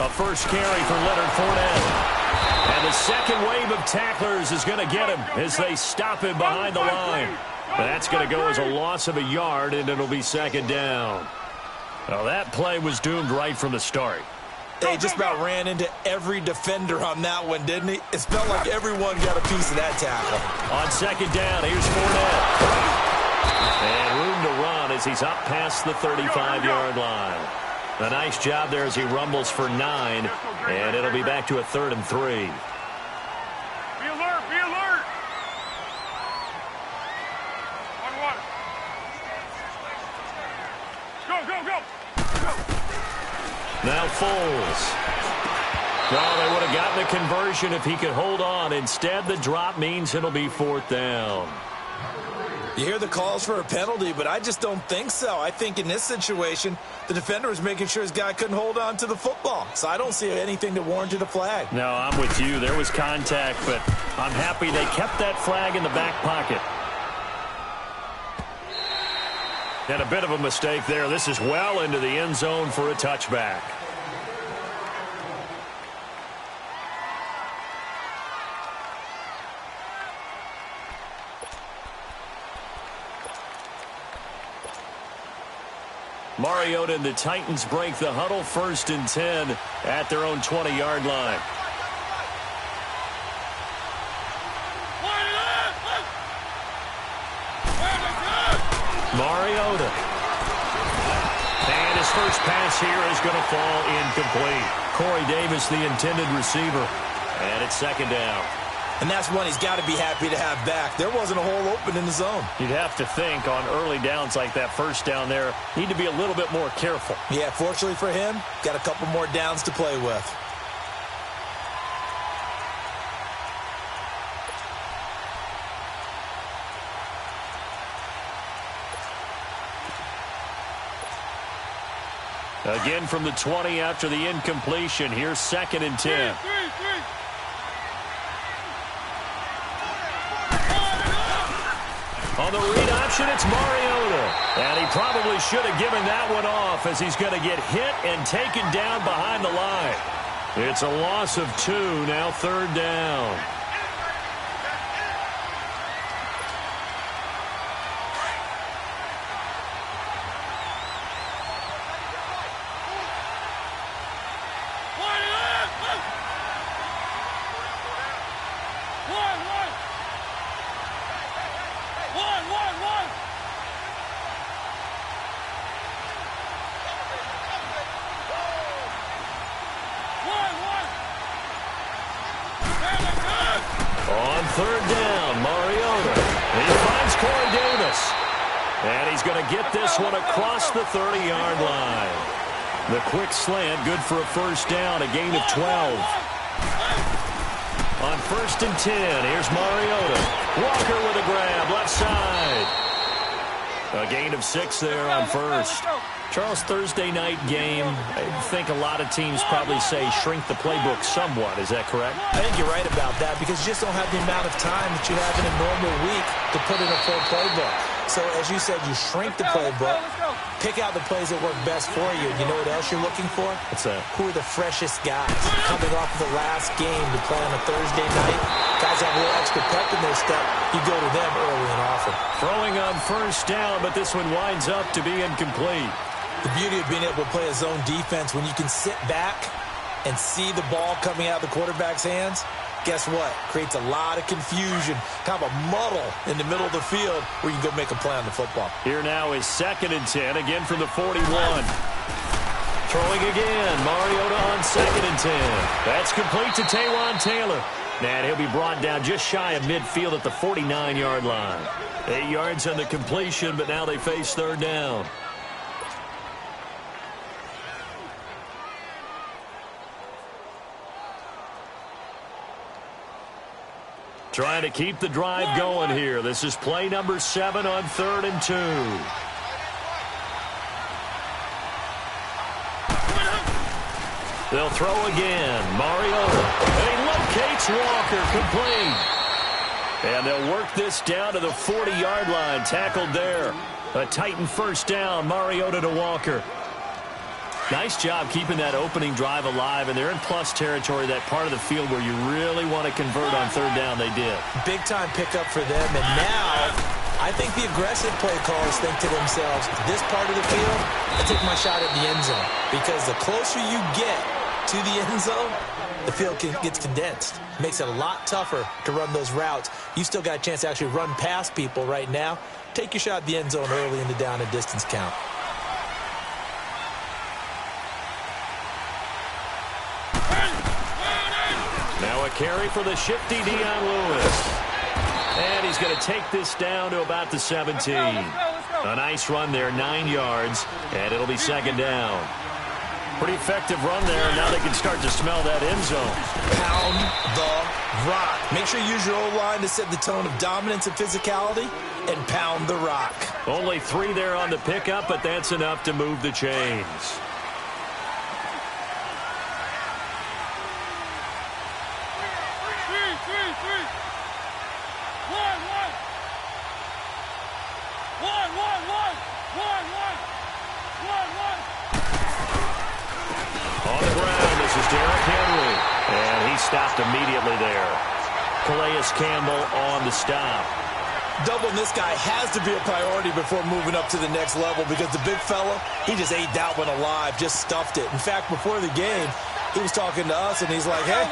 A first carry for Leonard Fournette. And the second wave of tacklers is going to get him as they stop him behind the line. That's going to go as a loss of a yard, and it'll be second down. Well, that play was doomed right from the start. They just about ran into every defender on that one, didn't he? It felt like everyone got a piece of that tackle. On second down, here's Fournette. And room to run as he's up past the 35-yard line. A nice job there as he rumbles for 9, and it'll be back to a 3rd and 3. Be alert, be alert. 1-1. Go. Now Foles. Well, they would have gotten a conversion if he could hold on. Instead, the drop means it'll be 4th down. You hear the calls for a penalty, but I just don't think so. I think in this situation, the defender was making sure his guy couldn't hold on to the football. So I don't see anything that warranted a flag. No, I'm with you. There was contact, but I'm happy they kept that flag in the back pocket. And a bit of a mistake there. This is well into the end zone for a touchback. Mariota and the Titans break the huddle, 1st and 10 at their own 20-yard line. Mariota. And his first pass here is going to fall incomplete. Corey Davis, the intended receiver. And it's 2nd down. And that's one he's got to be happy to have back. There wasn't a hole open in the zone. You'd have to think on early downs like that first down there, need to be a little bit more careful. Yeah, fortunately for him, got a couple more downs to play with. Again from the 20 after the incompletion. Here's 2nd and 10. On the read option, it's Mariota. And he probably should have given that one off as he's going to get hit and taken down behind the line. It's a loss of 2, now 3rd down. On 3rd down, Mariota. He finds Corey Davis. And he's going to get this one across the 30-yard line. The quick slant, good for a 1st down, a gain of 12. On 1st and 10, here's Mariota. Walker with a grab, left side. A gain of 6 there on 1st. Charles, Thursday night game, I think a lot of teams probably say shrink the playbook somewhat. Is that correct? I think you're right about that because you just don't have the amount of time that you have in a normal week to put in a full playbook. So, as you said, you shrink the playbook, pick out the plays that work best for you. You know what else you're looking for? What's that? Who are the freshest guys coming off of the last game to play on a Thursday night? Guys have a little extra pep in their step. You go to them early and often. Throwing on 1st down, but this one winds up to be incomplete. The beauty of being able to play a zone defense when you can sit back and see the ball coming out of the quarterback's hands, guess what? Creates a lot of confusion, kind of a muddle in the middle of the field where you can go make a play on the football. Here now is 2nd and 10, again from the 41. Throwing again, Mariota on 2nd and 10. That's complete to Taywan Taylor. And he'll be brought down just shy of midfield at the 49-yard line. 8 yards on the completion, but now they face 3rd down. Trying to keep the drive going here. This is play number 7 on 3rd and 2. They'll throw again. Mariota. And he locates Walker, complete. And they'll work this down to the 40-yard line. Tackled there. A Titan 1st down. Mariota to Walker. Nice job keeping that opening drive alive, and they're in plus territory, that part of the field where you really want to convert on third down. They did. Big-time pickup for them, and now I think the aggressive play callers think to themselves, this part of the field, I take my shot at the end zone, because the closer you get to the end zone, the field gets condensed. Makes it a lot tougher to run those routes. You still got a chance to actually run past people right now. Take your shot at the end zone early in the down and distance count. Now a carry for the shifty Dion Lewis. And he's going to take this down to about the 17. A nice run there, 9 yards, and it'll be second down. Pretty effective run there, and now they can start to smell that end zone. Pound the rock. Make sure you use your O-line to set the tone of dominance and physicality, and pound the rock. Only 3 there on the pickup, but that's enough to move the chains. On the ground, this is Derrick Henry, and he stopped immediately there. Calais Campbell on the stop. Doubling this guy has to be a priority before moving up to the next level, because the big fella, he just ate that one alive, just stuffed it. In fact, before the game, he was talking to us, and he's like, hey,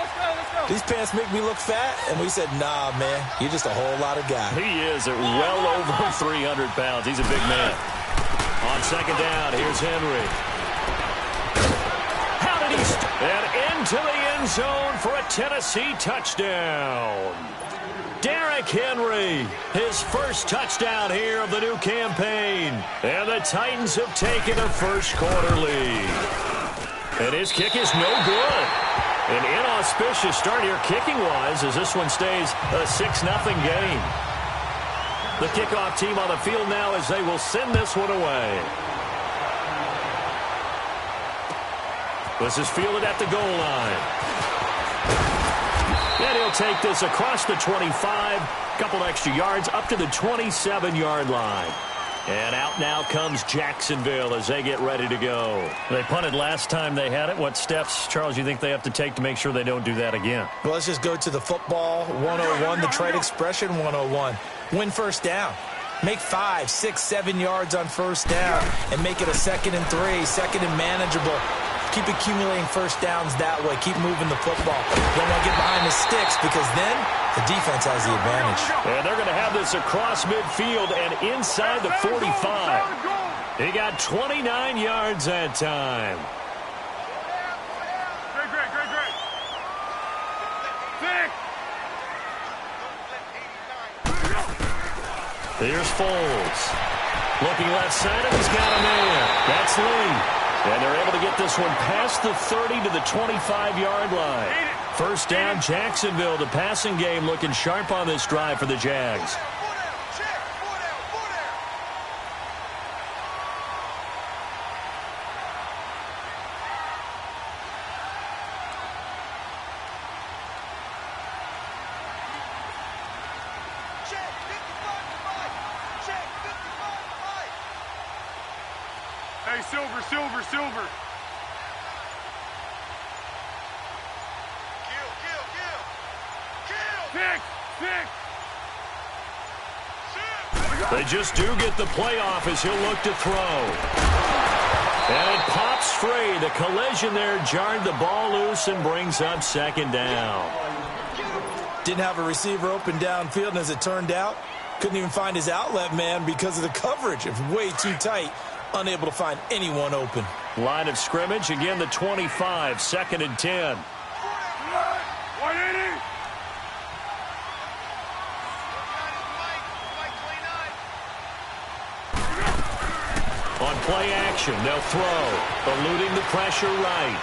these pants make me look fat? And we said, nah, man, you're just a whole lot of guy. He is at well over 300 pounds. He's a big man. On second down, here's Henry. How did he and into the end zone for a Tennessee touchdown. Derrick Henry, his first touchdown here of the new campaign. And the Titans have taken a first quarter lead. And his kick is no good. An inauspicious start here kicking-wise as this one stays a 6-0 game. The kickoff team on the field now as they will send this one away. This is fielded at the goal line. And he'll take this across the 25, couple extra yards up to the 27-yard line. And out now comes Jacksonville as they get ready to go. They punted last time they had it. What steps, Charles, you think they have to take to make sure they don't do that again? Well, let's just go to the football 101, the trade expression 101. Win first down. Make 5, 6, 7 yards on first down and make it a 2nd and 3, 2nd and manageable. Keep accumulating first downs that way. Keep moving the football. Don't want to get behind the sticks, because then the defense has the advantage. And they're going to have this across midfield and inside the 45. He got 29 yards that time. Great. Here's Foles. Looking left side, and he's got a man. That's Lee. And they're able to get this one past the 30 to the 25-yard line. First down, Jacksonville. The passing game looking sharp on this drive for the Jags. Hey, Silver. Kill. They just do get the playoff as he'll look to throw. And it pops free. The collision there jarred the ball loose and brings up second down. Didn't have a receiver open downfield, and as it turned out, couldn't even find his outlet man because of the coverage. It was way too tight. Unable to find anyone open. Line of scrimmage, again the 25, 2nd and 10. 180. On play action, they'll throw, eluding the pressure right.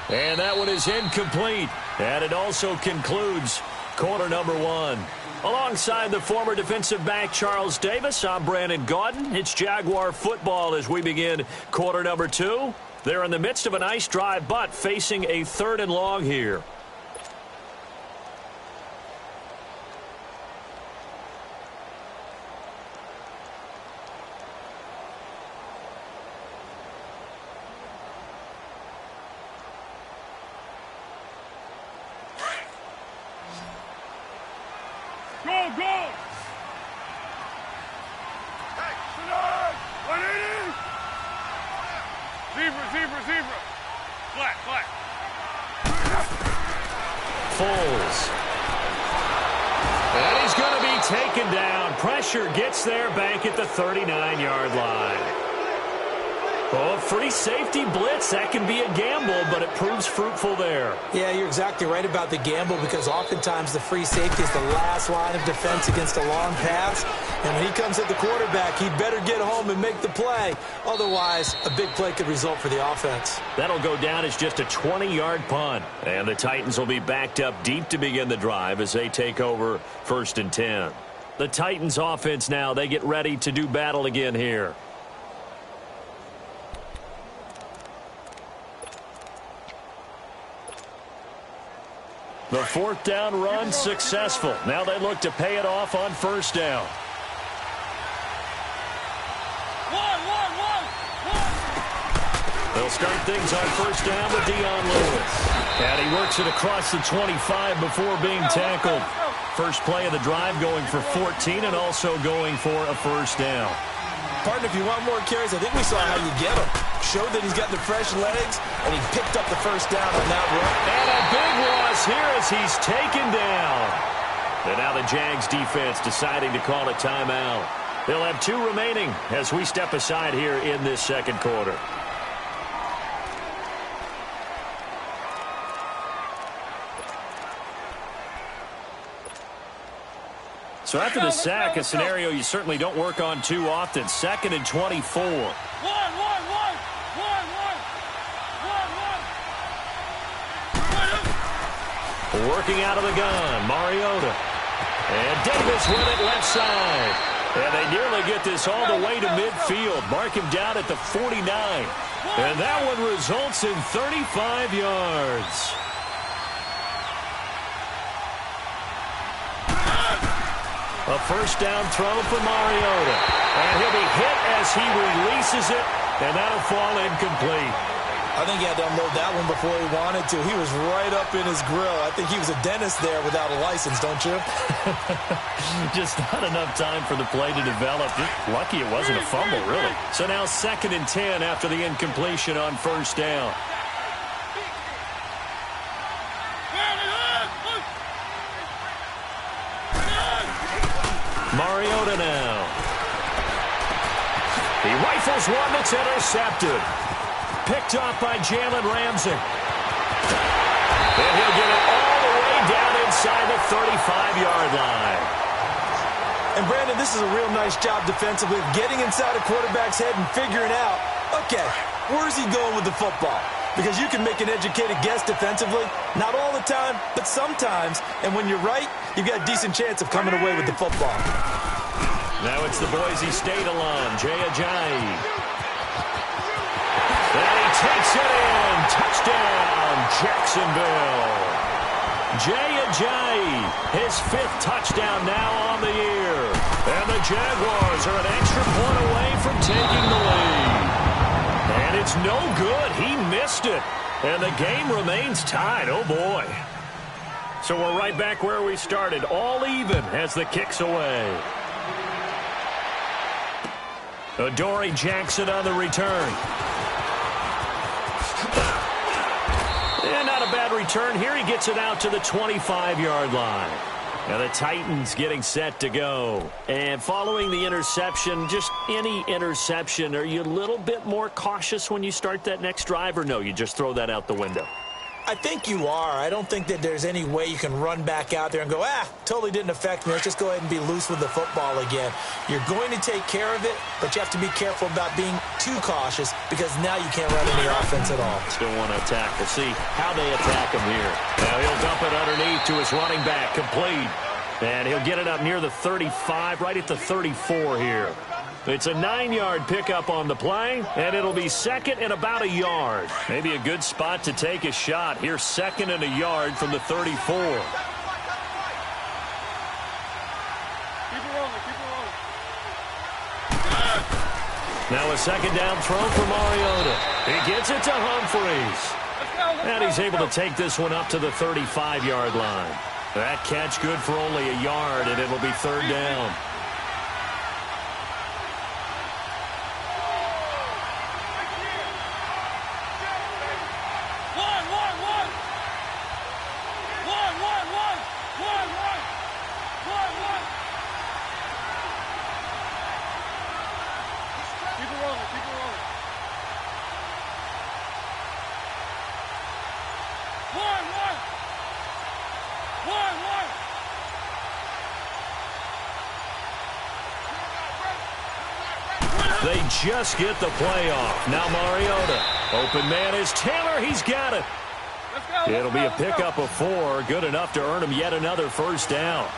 And that one is incomplete. And it also concludes quarter number 1. Alongside the former defensive back Charles Davis, I'm Brandon Gaudin. It's Jaguar football as we begin quarter number 2. They're in the midst of a nice drive, but facing a 3rd and long here. Foles. And he's going to be taken down. Pressure gets there back at the 39-yard line. Oh, free safety blitz. That can be a gamble, but it proves fruitful there. Yeah, you're exactly right about the gamble because oftentimes the free safety is the last line of defense against a long pass. And when he comes at the quarterback, he'd better get home and make the play. Otherwise, a big play could result for the offense. That'll go down as just a 20-yard punt. And the Titans will be backed up deep to begin the drive as they take over 1st and 10. The Titans offense now, they get ready to do battle again here. The 4th down run successful. Now they look to pay it off on 1st down. They'll start things on 1st down with Dion Lewis. And he works it across the 25 before being tackled. First play of the drive going for 14 and also going for a 1st down. Partner, if you want more carries, I think we saw how you get him. Showed that he's got the fresh legs, and he picked up the 1st down on that run. And a big loss here as he's taken down. And now the Jags defense deciding to call a timeout. They'll have 2 remaining as we step aside here in this 2nd quarter. So after the sack, a scenario you certainly don't work on too often. 2nd and 24. Working out of the gun, Mariota. And Davis with it left side. And they nearly get this all the way to midfield. Mark him down at the 49. And that one results in 35 yards. A 1st down throw for Mariota. And he'll be hit as he releases it. And that'll fall incomplete. I think he had to unload that one before he wanted to. He was right up in his grill. I think he was a dentist there without a license, don't you? Just not enough time for the play to develop. Lucky it wasn't a fumble, really. So now 2nd and 10 after the incompletion on 1st down. Mariota now. He rifles one that's intercepted. Picked off by Jalen Ramsey. And he'll get it all the way down inside the 35-yard line. And, Brandon, this is a real nice job defensively of getting inside a quarterback's head and figuring out, okay, where's he going with the football? Because you can make an educated guess defensively. Not all the time, but sometimes. And when you're right, you've got a decent chance of coming away with the football. Now it's the Boise State alum, Jay Ajayi. And he takes it in. Touchdown, Jacksonville. Jay Ajayi, his 5th touchdown now on the year. And the Jaguars are an extra point away from taking the lead. And it's no good. He missed it. And the game remains tied. Oh, boy. So we're right back where we started. All even as the kick's away. Adoree Jackson on the return. And not a bad return here. He gets it out to the 25-yard line. Now the Titans getting set to go. And following the interception, just any interception, are you a little bit more cautious when you start that next drive, or no, you just throw that out the window? I think you are. I don't think that there's any way you can run back out there and go, totally didn't affect me. Let's just go ahead and be loose with the football again. You're going to take care of it, but you have to be careful about being too cautious because now you can't run any offense at all. Still want to attack. We'll see how they attack him here. Now he'll dump it underneath to his running back, complete. And he'll get it up near the 35, right at the 34 here. It's a 9-yard pickup on the play, and it'll be 2nd and about a yard. Maybe a good spot to take a shot. Here's 2nd and a yard from the 34. Keep it rolling, keep it rolling. Now a 2nd down throw for Mariota. He gets it to Humphries. And he's able to take this one up to the 35-yard line. That catch good for only a yard, and it'll be 3rd down. They just get the play off. Now Mariota. Open man is Taylor. He's got it. It'll be a pickup of 4. Good enough to earn him yet another first down.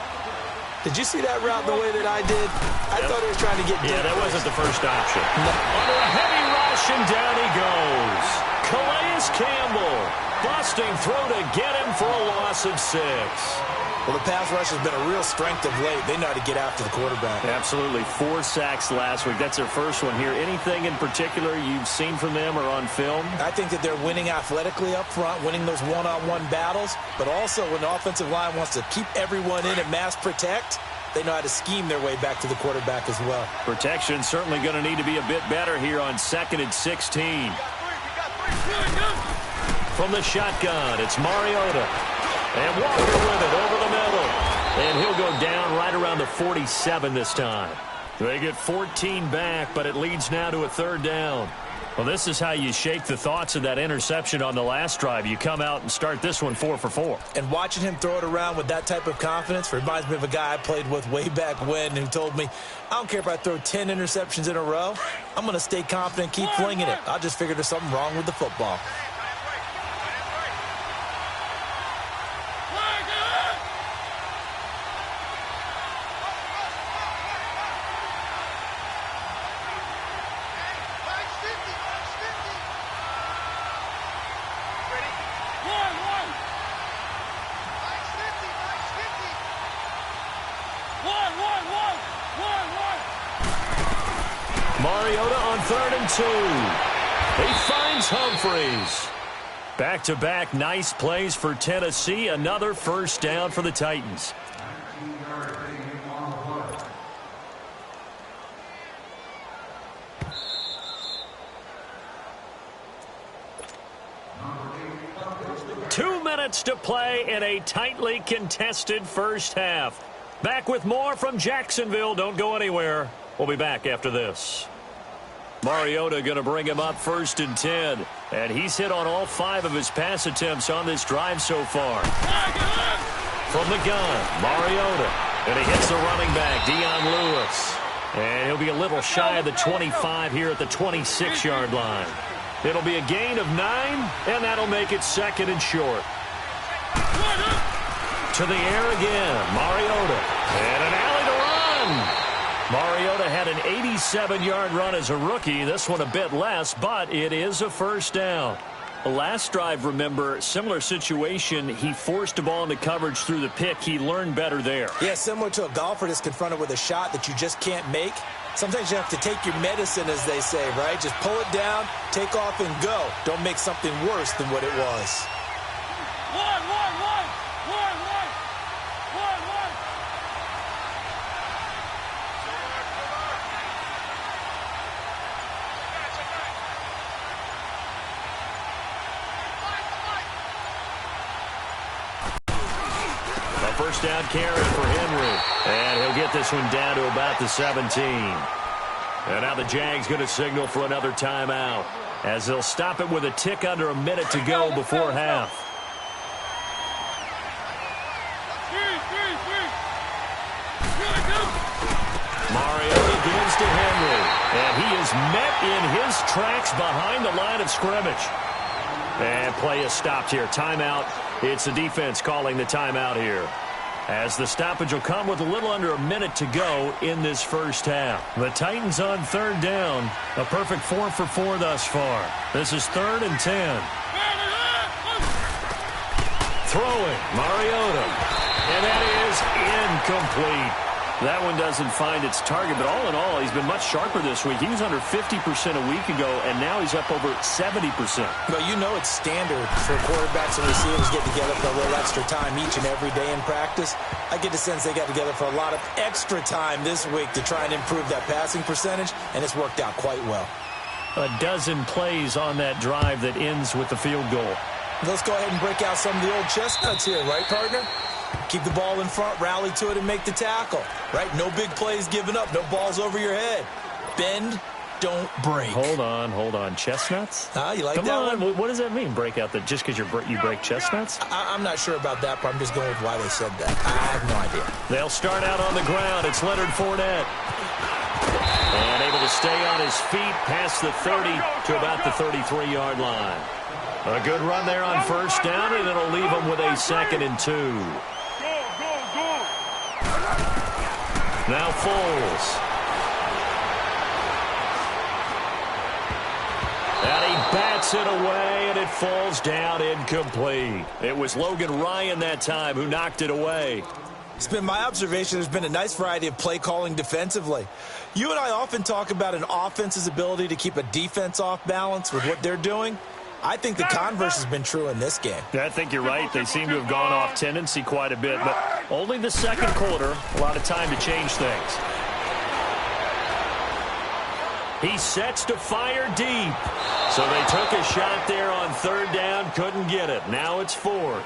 Did you see that route the way that I did? I thought he was trying to get deep. Yeah, that wasn't the first option. No. Under a heavy rush, and down he goes. Calais Campbell busting through to get him for a loss of 6. Well, the pass rush has been a real strength of late. They know how to get after the quarterback. Absolutely. 4 sacks last week. That's their first one here. Anything in particular you've seen from them or on film? I think that they're winning athletically up front, winning those one-on-one battles, but also when the offensive line wants to keep everyone in and mass protect, they know how to scheme their way back to the quarterback as well. Protection certainly going to need to be a bit better here on 2nd and 16. From the shotgun, it's Mariota. And Walker with it over the middle. And he'll go down right around the 47 this time. They get 14 back, but it leads now to a 3rd down. Well, this is how you shake the thoughts of that interception on the last drive. You come out and start this one 4 for 4. And watching him throw it around with that type of confidence reminds me of a guy I played with way back when who told me, I don't care if I throw 10 interceptions in a row. I'm going to stay confident, keep flinging it. I just figured there's something wrong with the football. Mariota on 3rd and 2. He finds Humphreys. Back-to-back nice plays for Tennessee. Another first down for the Titans. Two minutes to play in a tightly contested first half. Back with more from Jacksonville. Don't go anywhere. We'll be back after this. Mariota going to bring him up 1st and 10. And he's hit on all 5 of his pass attempts on this drive so far. From the gun, Mariota. And he hits the running back, Dion Lewis. And he'll be a little shy of the 25 here at the 26-yard line. It'll be a gain of 9, and that'll make it 2nd and short. To the air again, Mariota. And an alley to run. Mariota had an 87-yard run as a rookie. This one a bit less, but it is a first down. The last drive, remember, similar situation. He forced a ball into coverage through the pick. He learned better there. Yeah, similar to a golfer that's confronted with a shot that you just can't make. Sometimes you have to take your medicine, as they say, right? Just pull it down, take off, and go. Don't make something worse than what it was. First down carry for Henry. And he'll get this one down to about the 17. And now the Jags going to signal for another timeout as they'll stop it with a tick under a minute to go before half. Mariota gives to Henry. And he is met in his tracks behind the line of scrimmage. And play is stopped here. Timeout. It's the defense calling the timeout here, as the stoppage will come with a little under a minute to go in this first half. The Titans on 3rd down. A perfect 4 for 4 thus far. This is 3rd and 10. Throwing, Mariota. And that is incomplete. That one doesn't find its target, but all in all, he's been much sharper this week. He was under 50% a week ago, and now he's up over 70%. Well, you know it's standard for quarterbacks and receivers get together for a little extra time each and every day in practice. I get the sense they got together for a lot of extra time this week to try and improve that passing percentage, and it's worked out quite well. A dozen plays on that drive that ends with the field goal. Let's go ahead and break out some of the old chestnuts here, right, partner? Keep the ball in front, rally to it, and make the tackle. Right? No big plays given up. No balls over your head. Bend, don't break. Hold on. Chestnuts? You like Come that on. one? What does that mean, break out? Just because you break chestnuts? I'm not sure about that, but I'm just going with why they said that. I have no idea. They'll start out on the ground. It's Leonard Fournette. And able to to stay on his feet past the 30 to about the 33-yard line. A good run there on first down, and it'll leave him with a 2nd and 2. Now Foles. And he bats it away, and it falls down incomplete. It was Logan Ryan that time who knocked it away. It's been my observation there's been a nice variety of play calling defensively. You and I often talk about an offense's ability to keep a defense off balance with what they're doing. I think the converse has been true in this game. I think you're right. They seem to have gone off tendency quite a bit, but only the second quarter, a lot of time to change things. He sets to fire deep. So they took a shot there on third down, couldn't get it. Now it's 4th.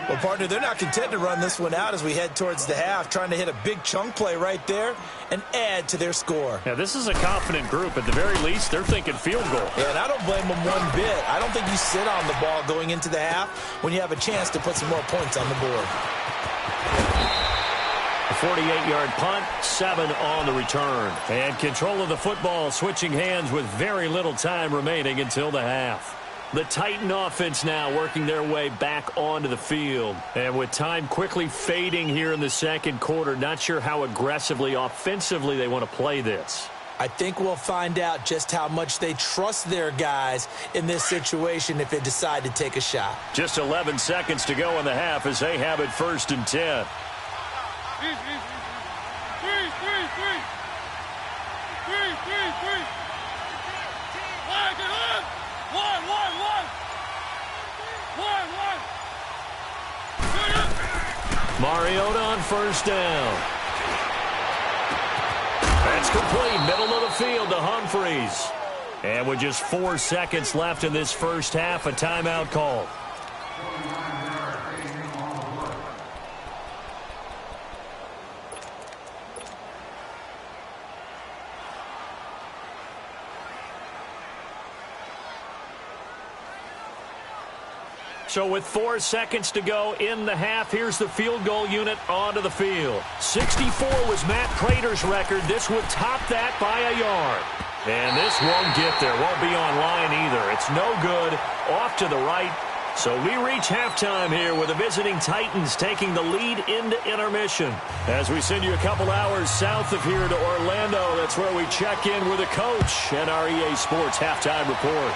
Well, partner, they're not content to run this one out as we head towards the half, trying to hit a big chunk play right there and add to their score. Now, this is a confident group. At the very least, they're thinking field goal. Yeah, and I don't blame them one bit. I don't think you sit on the ball going into the half when you have a chance to put some more points on the board. A 48-yard punt, 7 on the return. And control of the football switching hands with very little time remaining until the half. The Titan offense now working their way back onto the field. And with time quickly fading here in the second quarter, not sure how aggressively, offensively they want to play this. I think we'll find out just how much they trust their guys in this situation if they decide to take a shot. Just 11 seconds to go in the half as they have it 1st and 10. Mariota on first down. That's complete. Middle of the field to Humphries. And with just 4 seconds left in this first half, a timeout call. So with 4 seconds to go in the half, here's the field goal unit onto the field. 64 was Matt Prater's record. This would top that by a yard. And this won't get there. Won't be on line either. It's no good. Off to the right. So we reach halftime here with the visiting Titans taking the lead into intermission. As we send you a couple hours south of here to Orlando, that's where we check in with the coach and our EA Sports halftime report.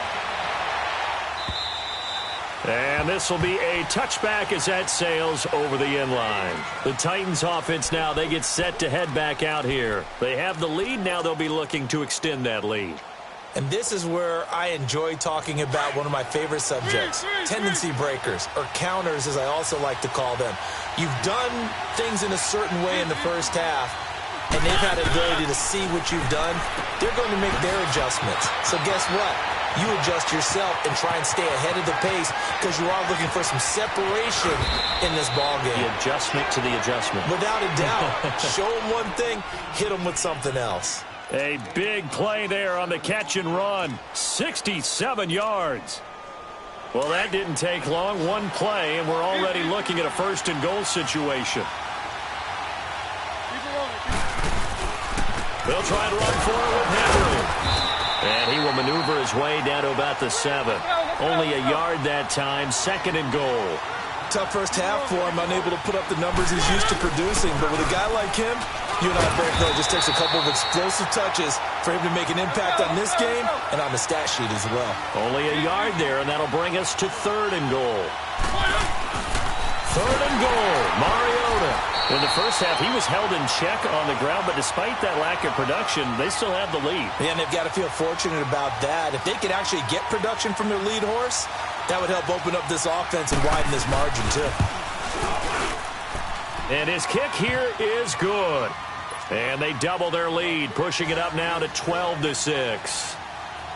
And this will be a touchback as that sails over the end line. The Titans offense now, they get set to head back out here. They have the lead. Now they'll be looking to extend that lead. And this is where I enjoy talking about one of my favorite subjects, tendency breakers, or counters as I also like to call them. You've done things in a certain way in the first half, and they've had the ability to see what you've done. They're going to make their adjustments. So guess what? You adjust yourself and try and stay ahead of the pace because you are looking for some separation in this ball game. The adjustment to the adjustment. Without a doubt. Show them one thing, hit them with something else. A big play there on the catch and run. 67 yards. Well, that didn't take long. One play, and we're already looking at a 1st and goal situation. They'll try to run for it with Henry. And he will maneuver his way down to about the 7. Only a yard that time. 2nd and goal. Tough first half for him, unable to put up the numbers he's used to producing. But with a guy like him, you and I both know it just takes a couple of explosive touches for him to make an impact on this game and on the stat sheet as well. Only a yard there, and that'll bring us to 3rd and goal. 3rd and goal. Mariota. In the first half, he was held in check on the ground, but despite that lack of production, they still have the lead. Yeah, and they've got to feel fortunate about that. If they could actually get production from their lead horse, that would help open up this offense and widen this margin, too. And his kick here is good. And they double their lead, pushing it up now to 12-6.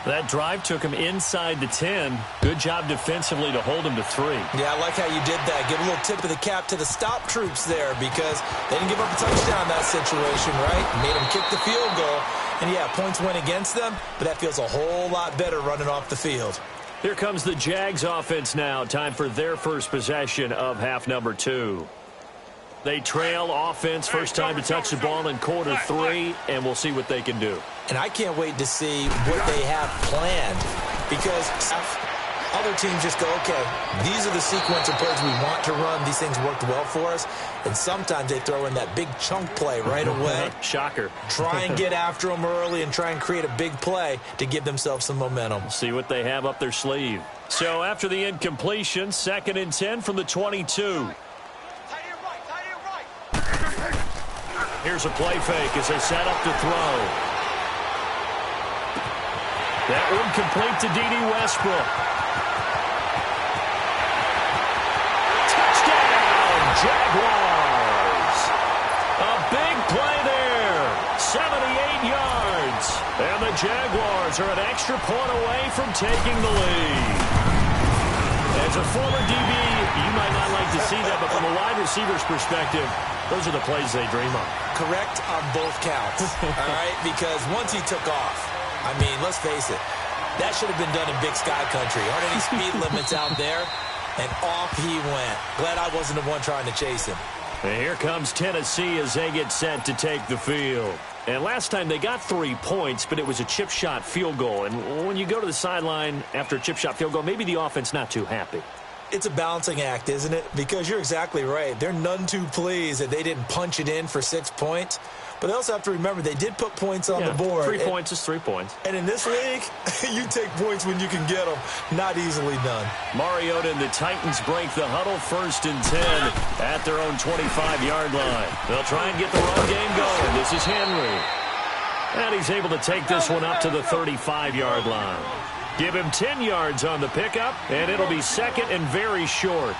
That drive took him inside the 10. Good job defensively to hold him to 3. Yeah, I like how you did that. Give a little tip of the cap to the stop troops there because they didn't give up a touchdown in that situation, right? Made them kick the field goal. And, yeah, points went against them, but that feels a whole lot better running off the field. Here comes the Jags offense now. Time for their first possession of half number 2. They trail offense, first time to touch the ball in quarter 3, and we'll see what they can do. And I can't wait to see what they have planned, because other teams just go, okay, these are the sequence of plays we want to run. These things worked well for us. And sometimes they throw in that big chunk play right away. Shocker. Try and get after them early and try and create a big play to give themselves some momentum. See what they have up their sleeve. So after the incompletion, 2nd and 10 from the 22. Here's a play fake as they set up to throw. That one complete to D.D. Westbrook. Touchdown, Jaguars. A big play there. 78 yards. And the Jaguars are an extra point away from taking the lead. As a former DB, you might not like to see that, but from a wide receiver's perspective, those are the plays they dream of. Correct on both counts, all right? Because once he took off, I mean, let's face it, that should have been done in Big Sky Country. Aren't any speed limits out there? And off he went. Glad I wasn't the one trying to chase him. And here comes Tennessee as they get set to take the field. And last time they got 3 points, but it was a chip shot field goal. And when you go to the sideline after a chip shot field goal, maybe the offense not too happy. It's a balancing act, isn't it? Because you're exactly right. They're none too pleased that they didn't punch it in for 6 points. But they also have to remember they did put points on the board. 3 points is 3 points. And in this league, you take points when you can get them. Not easily done. Mariota and the Titans break the huddle, 1st and 10 at their own 25-yard line. They'll try and get the run game going. This is Henry. And he's able to take this one up to the 35-yard line. Give him 10 yards on the pickup, and it'll be 2nd and very short.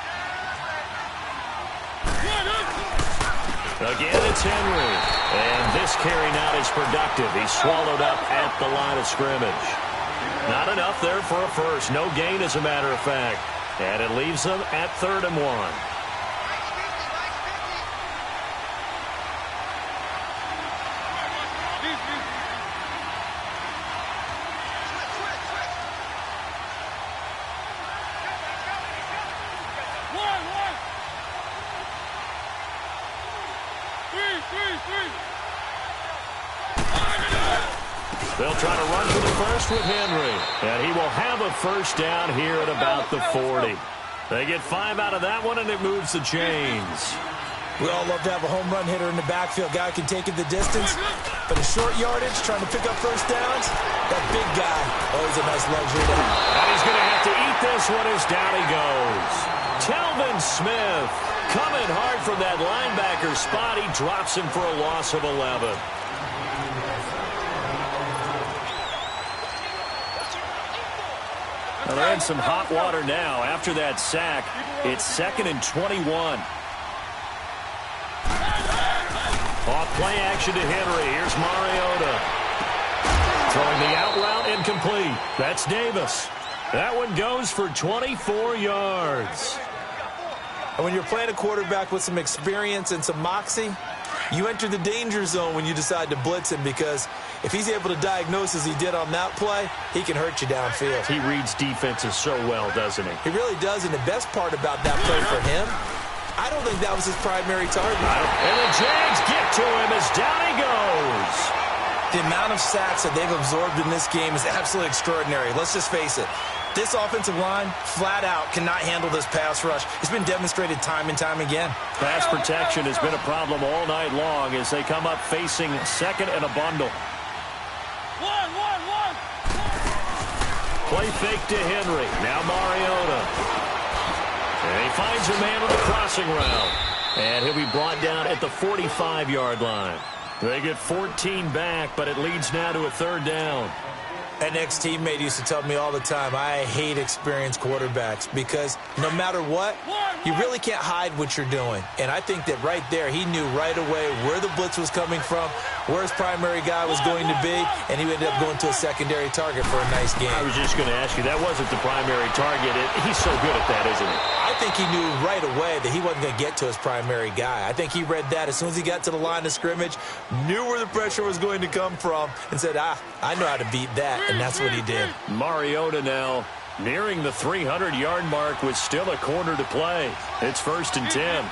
Again, it's Henry. And this carry not as productive. He's swallowed up at the line of scrimmage. Not enough there for a first. No gain, as a matter of fact. And it leaves them at 3rd and 1. They'll try to run for the first with Henry. And he will have a first down here at about the 40. They get 5 out of that one, and it moves the chains. We all love to have a home run hitter in the backfield. Guy can take it the distance. But a short yardage, trying to pick up first downs, that big guy, always a nice luxury to have. And he's going to have to eat this one as down he goes. Telvin Smith coming hard from that linebacker spot. He drops him for a loss of 11. Well, they're in some hot water now. After that sack, it's 2nd and 21. Off play action to Henry. Here's Mariota. Throwing the out route incomplete. That's Davis. That one goes for 24 yards. And when you're playing a quarterback with some experience and some moxie, you enter the danger zone when you decide to blitz him, because if he's able to diagnose as he did on that play, he can hurt you downfield. He reads defenses so well, doesn't he? He really does, and the best part about that play for him, I don't think that was his primary target. And the Jags get to him as down he goes. The amount of sacks that they've absorbed in this game is absolutely extraordinary. Let's just face it. This offensive line, flat out, cannot handle this pass rush. It's been demonstrated time and time again. Pass protection has been a problem all night long as they come up facing 2nd and a bundle. Play fake to Henry. Now Mariota. And he finds a man on the crossing route. And he'll be brought down at the 45-yard line. They get 14 back, but it leads now to a 3rd down. An ex-teammate used to tell me all the time, I hate experienced quarterbacks, because no matter what, you really can't hide what you're doing. And I think that right there, he knew right away where the blitz was coming from, where his primary guy was going to be, and he ended up going to a secondary target for a nice game. I was just going to ask you, that wasn't the primary target. He's so good at that, isn't he? I think he knew right away that he wasn't going to get to his primary guy. I think he read that as soon as he got to the line of scrimmage, knew where the pressure was going to come from, and said, I know how to beat that, and that's what he did. Mariota now nearing the 300-yard mark with still a quarter to play. It's 1st and 10.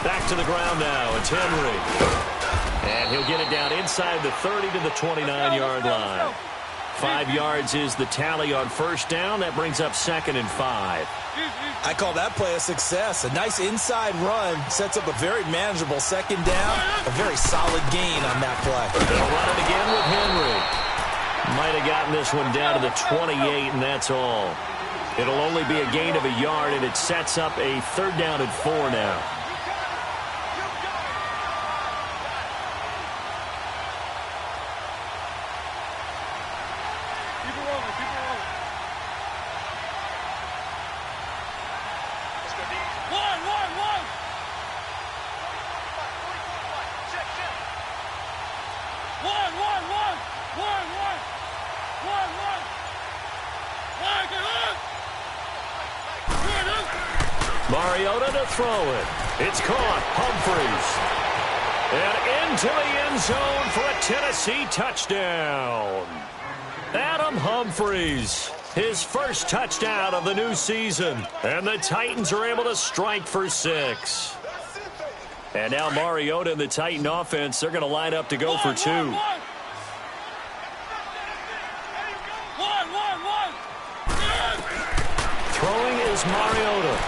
Back to the ground now. It's Henry. And he'll get it down inside the 30 to the 29-yard line. 5 yards is the tally on first down. That brings up 2nd and 5. I call that play a success. A nice inside run sets up a very manageable second down. A very solid gain on that play. They'll run it again with Henry. Might have gotten this one down to the 28, and that's all. It'll only be a gain of a yard, and it sets up a 3rd down and 4 now. Mariota to throw it. It's caught. Humphries. And into the end zone for a Tennessee touchdown. Adam Humphries, his first touchdown of the new season. And the Titans are able to strike for 6. And now Mariota and the Titan offense, they're going to line up to go for 2. Throwing is Mariota.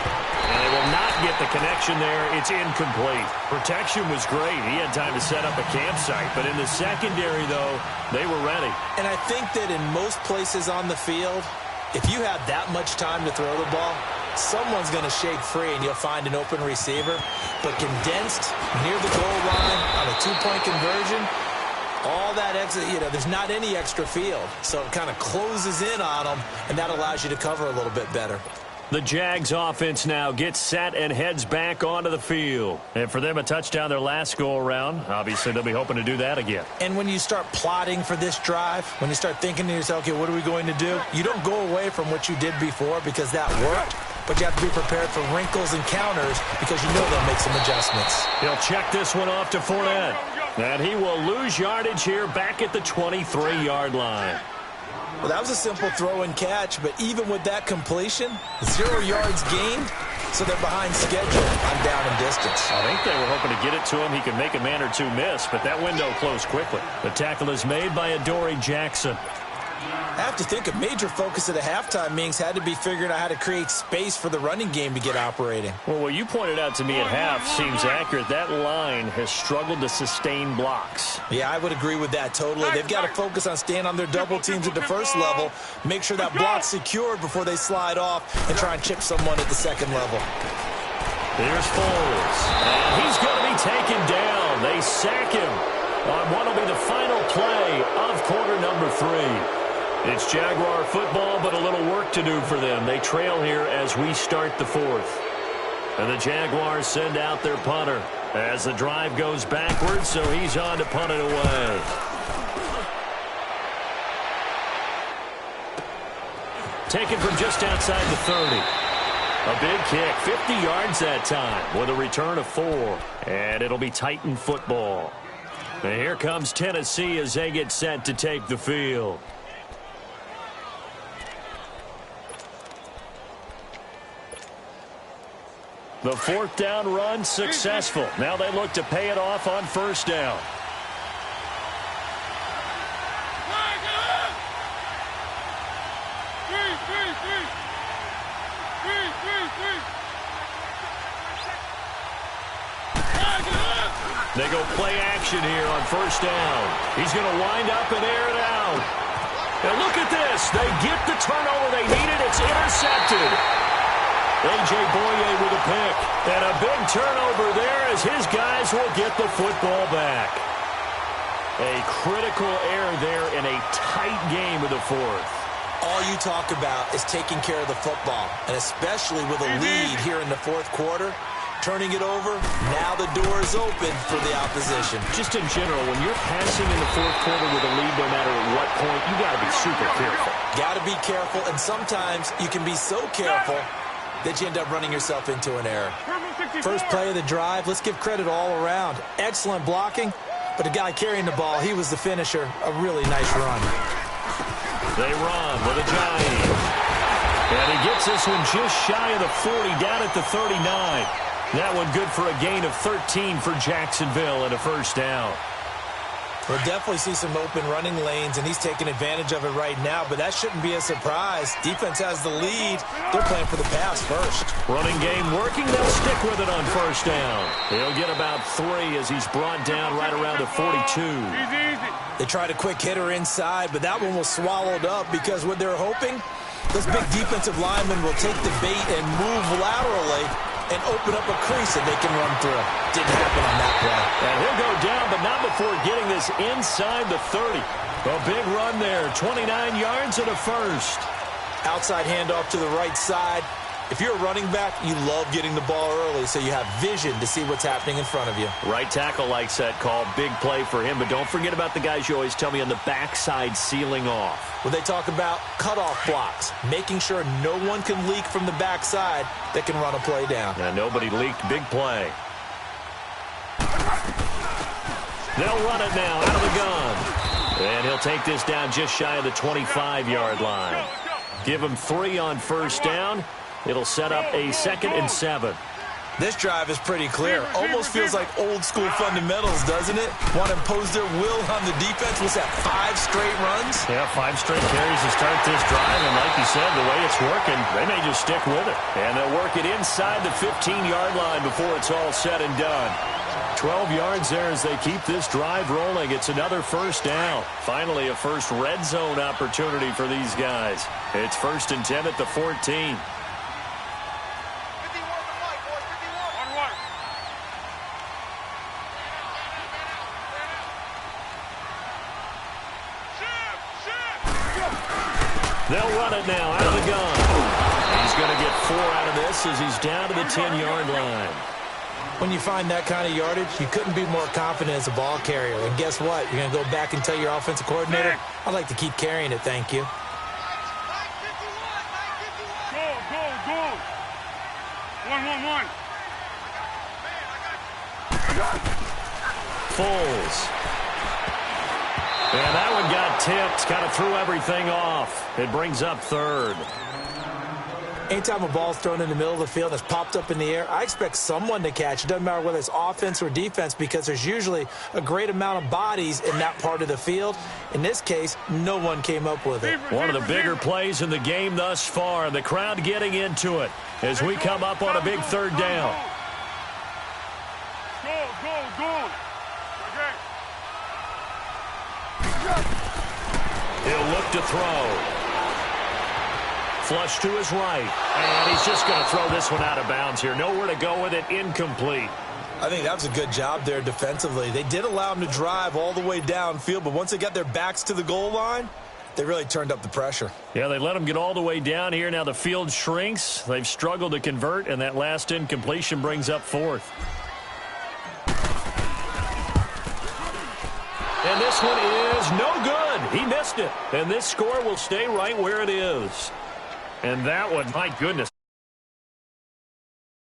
And they will not get the connection there. It's incomplete. Protection was great. He had time to set up a campsite. But in the secondary, though, they were ready. And I think that in most places on the field, if you have that much time to throw the ball, someone's going to shake free and you'll find an open receiver. But condensed near the goal line on a 2-point conversion, all that extra, there's not any extra field. So it kind of closes in on them, and that allows you to cover a little bit better. The Jags offense now gets set and heads back onto the field. And for them, a touchdown their last go-around. Obviously, they'll be hoping to do that again. And when you start plotting for this drive, when you start thinking to yourself, okay, what are we going to do? You don't go away from what you did before because that worked, but you have to be prepared for wrinkles and counters because you know they'll make some adjustments. He'll check this one off to Fournette. And he will lose yardage here back at the 23-yard line. Well, that was a simple throw and catch, but even with that completion, 0 yards gained, so they're behind schedule on down and distance. I think they were hoping to get it to him. He could make a man or two miss, but that window closed quickly. The tackle is made by Adoree Jackson. I have to think a major focus at a halftime meetings had to be figuring out how to create space for the running game to get operating. Well, what you pointed out to me at half seems accurate. That line has struggled to sustain blocks. Yeah, I would agree with that totally. They've got to focus on staying on their double teams at the first level, make sure that block's secured before they slide off and try and chip someone at the second level. Here's Foles. And he's going to be taken down. They sack him on what will be the final play of quarter number 3. It's Jaguar football, but a little work to do for them. They trail here as we start the 4th. And the Jaguars send out their punter as the drive goes backwards, so he's on to punt it away. Taken from just outside the 30. A big kick, 50 yards that time with a return of 4. And it'll be Titan football. And here comes Tennessee as they get set to take the field. The 4th down run successful. Now they look to pay it off on first down. They go play action here on first down. He's going to wind up and air it out. And look at this. They get the turnover they needed. It's intercepted. A.J. Boye with a pick. And a big turnover there as his guys will get the football back. A critical error there in a tight game of the 4th. All you talk about is taking care of the football, and especially with a lead here in the 4th quarter. Turning it over, now the door is open for the opposition. Just in general, when you're passing in the 4th quarter with a lead, no matter at what point, you got to be super careful. Got to be careful, and sometimes you can be so careful that you end up running yourself into an error. First play of the drive, let's give credit all around. Excellent blocking, but the guy carrying the ball, he was the finisher. A really nice run. They run with a giant. And he gets this one just shy of the 40, down at the 39. That one good for a gain of 13 for Jacksonville and a first down. We'll definitely see some open running lanes, and he's taking advantage of it right now, but that shouldn't be a surprise. Defense has the lead. They're playing for the pass first. Running game working. They'll stick with it on first down. He'll get about 3 as he's brought down right around the 42. Easy. They tried a quick hitter inside, but that one was swallowed up because what they're hoping, those big defensive linemen will take the bait and move laterally and open up a crease that they can run through. Didn't happen on that play. And he'll go down, but not before getting this inside the 30. A big run there, 29 yards and a first. Outside handoff to the right side. If you're a running back, you love getting the ball early so you have vision to see what's happening in front of you. Right tackle likes that call. Big play for him, but don't forget about the guys you always tell me on the backside sealing off. When they talk about cutoff blocks, making sure no one can leak from the backside that can run a play down. And nobody leaked. Big play. They'll run it now out of the gun. And he'll take this down just shy of the 25-yard line. Give him 3 on first down. It'll set up a 2nd and 7. This drive is pretty clear. Almost feels like old school fundamentals, doesn't it? Want to impose their will on the defense. What's that, 5 straight runs? Yeah, 5 straight carries to start this drive. And like you said, the way it's working, they may just stick with it. And they'll work it inside the 15-yard line before it's all said and done. 12 yards there as they keep this drive rolling. It's another first down. Finally, a first red zone opportunity for these guys. It's 1st and 10 at the 14. They'll run it now out of the gun. He's going to get 4 out of this as he's down to the 10-yard line. When you find that kind of yardage, you couldn't be more confident as a ball carrier. And guess what? You're going to go back and tell your offensive coordinator, I'd like to keep carrying it, thank you. Go. 1. Foles. And that one got tipped, kind of threw everything off. It brings up 3rd. Anytime a ball's thrown in the middle of the field and it's popped up in the air, I expect someone to catch. It doesn't matter whether it's offense or defense because there's usually a great amount of bodies in that part of the field. In this case, no one came up with it. One of the bigger plays in the game thus far. The crowd getting into it as we come up on a big 3rd down. Go. He'll look to throw. Flush to his right. And he's just going to throw this one out of bounds here. Nowhere to go with it. Incomplete. I think that was a good job there defensively. They did allow him to drive all the way downfield, but once they got their backs to the goal line, they really turned up the pressure. Yeah, they let him get all the way down here. Now the field shrinks. They've struggled to convert, and that last incompletion brings up 4th. And this one is no good. He missed it. And this score will stay right where it is. And that one, my goodness.